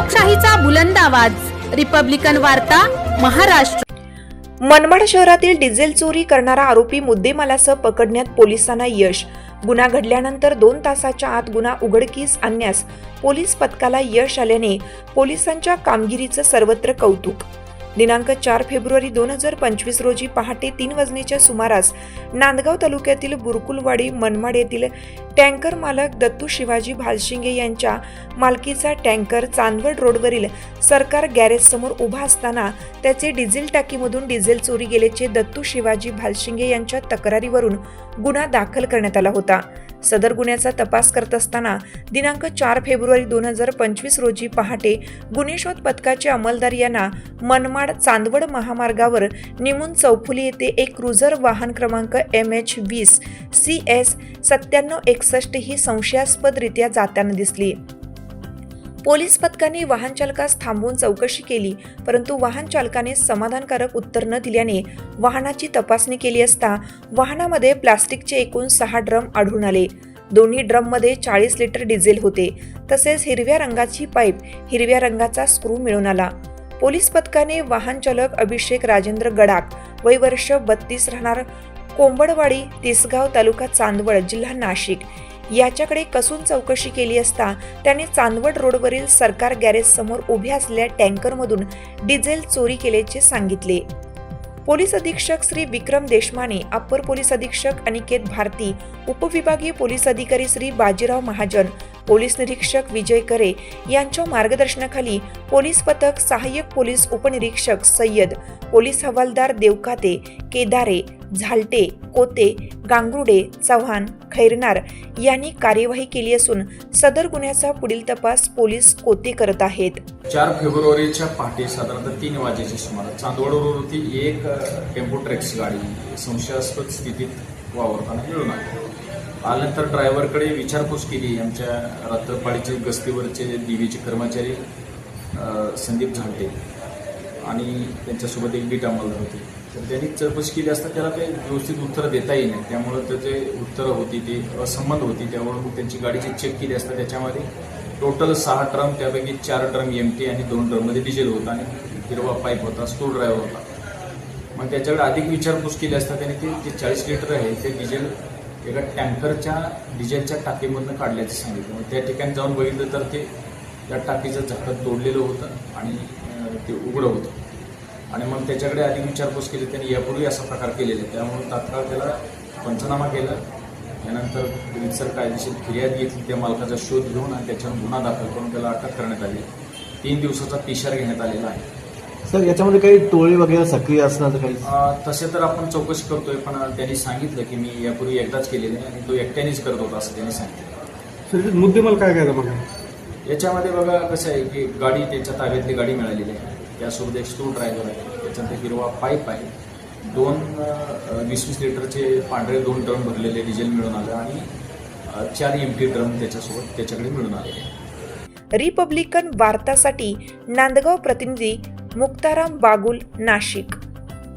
लोकशाहीचा बुलंद आवाज, रिपब्लिकन वार्ता, महाराष्ट्र। मनमाड शहरातील डिझेल चोरी करणारा आरोपी मुद्देमालासह पकडण्यात पोलिसांना यश। गुन्हा घडल्यानंतर 2 तासाच्या आत गुन्हा उघडकीस आणण्यास पोलीस पथकाला यश आल्याने पोलिसांच्या कामगिरीचं सर्वत्र कौतुक। दिनांक 4 फेब्रुवारी 2025 रोजी पहाटे 3 वाजण्याच्या सुमारास नांदगाव तालुक्यातील बुरकुलवाडी मनमाड येथील टँकर मालक दत्तू शिवाजी भालशिंगे यांच्या मालकीचा टँकर चांदवड रोडवरील सरकार गॅरेज समोर उभा असताना त्याचे डिझेल टाकीमधून डिझेल चोरी गेल्याचे दत्तू शिवाजी भालशिंगे यांच्या तक्रारीवरून गुन्हा दाखल करण्यात आला होता। सदर गुन्ह्याचा तपास करत असताना दिनांक 4 फेब्रुवारी 2025 रोजी पहाटे गुन्हे शोध पथकाचे अंमलदार यांना मनमाड चांदवड महामार्गावर निमून चौफुली येथे एक क्रुझर वाहन क्रमांक MH20 CS 9761 ही संशयास्पदरित्या जाताना दिसली। पोलीस पथकाने वाहन चालकास थांबवून चौकशी केली, परंतु वाहन चालकाने समाधानकारक उत्तर न दिल्याने वाहनाची तपासणी केली असता वाहनामध्ये प्लास्टिकचे एकूण 6 ड्रम आढळून आले। दोन्ही ड्रममध्ये 40 लिटर डिझेल होते, तसेच हिरव्या रंगाची पाईप, हिरव्या रंगाचा स्क्रू मिळून आला। पोलीस पथकाने वाहन चालक अभिषेक राजेंद्र गडाख, वय वर्ष 32, राहणार कोंबडवाडी, तिसगाव, तालुका चांदवड, जिल्हा नाशिक याच्याकडे कसून चौकशी केली असता त्याने चांदवड रोडवरील सरकार गॅरेज समोर उभ्या असलेल्या टँकरमधून डिझेल चोरी केल्याचे सांगितले। पोलीस अधीक्षक श्री विक्रम देशमाने, अप्पर पोलीस अधीक्षक अनिकेत भारती, उपविभागीय पोलीस अधिकारी श्री बाजीराव महाजन, पोलीस निरीक्षक विजय करे यांच्या मार्गदर्शनाखाली पोलीस पथक, सहाय्यक पोलीस उपनिरीक्षक सय्यद, पोलीस हवालदार देवकाते, केदारे, झालटे, कोते, गांगुर्डे, चव्हाण, खैरनार यांनी कार्यवाही केली असून सदर गुन्ह्याचा पुढील तपास पोलीस कोते करत आहेत। 4 फेब्रुवारीच्या पहाटे साधारणतः 3 वाजेच्या सुमारास चांदवड रोडवरती एक टेम्पो ट्रॅक्स गाडी संशयास्पद स्थितीत वावरताना मिळून आल्यानंतर ड्रायव्हरकडे विचारपूस केली। आमच्या रात्रपाळीचे गस्तीवरचे DVचे कर्मचारी संदीप झालटे आणि त्यांच्यासोबत एक बीट अंमलदार होते। तर त्यांनी चौकशी केली असता त्याला काही व्यवस्थित उत्तरं देता येईल नाही, त्यामुळे त्याचे उत्तरं होती ती असंबंध होती। त्यामुळे मग त्यांची गाडीची चेक केली असता त्याच्यामध्ये टोटल 6 ड्रम, त्यापैकी 4 ड्रम एमटी आणि 2 ड्रममध्ये डिझेल होता आणि हिरवा पाईप होता, स्क्रू ड्रायव्हर होता। मग त्याच्याकडे अधिक विचारपूस केली असता त्याने ते 40 लिटर आहे ते डिझेल एका टँकरच्या डिझेलच्या टाकीमधून काढल्याचं सांगितलं। मग त्या ठिकाणी जाऊन बघितलं तर ते त्या टाकीचं झाकण तोडलेलं होतं आणि ते उघडं होतं आणि मग त्याच्याकडे अधिक विचारपूस केली। त्यांनी यापूर्वी असा प्रकार केलेला आहे, त्यामुळे तात्काळ त्याला पंचनामा केला। त्यानंतर रीतसर कायदेशीर फिर्याद घेतली, त्या मालकाचा शोध घेऊन आणि त्याच्यावर गुन्हा दाखल करून त्याला अटक करण्यात आली। 3 दिवसाचा पिशार घेण्यात आलेला आहे। सर, याच्यामध्ये काही टोळी वगैरे सक्रिय असण्याचं काही तसे तर आपण चौकशी करतोय, पण त्यांनी सांगितलं की मी यापूर्वी एकदाच केलेलं आहे आणि तो एकट्यानेच करत होता असं त्यांनी सांगितलं। सर, मुद्देमाल काय काय बघा याच्यामध्ये बघा कसं आहे की गाडी त्याच्या ताब्यातली गाडी मिळालेली आहे, त्यासोबत एक स्क्रू ड्रायव्हर आहे, त्याच्यानंतर हिरवा पाईप आहे, 2 20-20 लिटरचे पांढरे 2 ड्रम भरलेले डिझेल मिळून आलं आणि 4 एमटी ड्रम त्याच्यासोबत त्याच्याकडे मिळून आले। रिपब्लिकन वार्तासाठी नांदगाव प्रतिनिधी मुक्ताराम बागुल, नाशिक।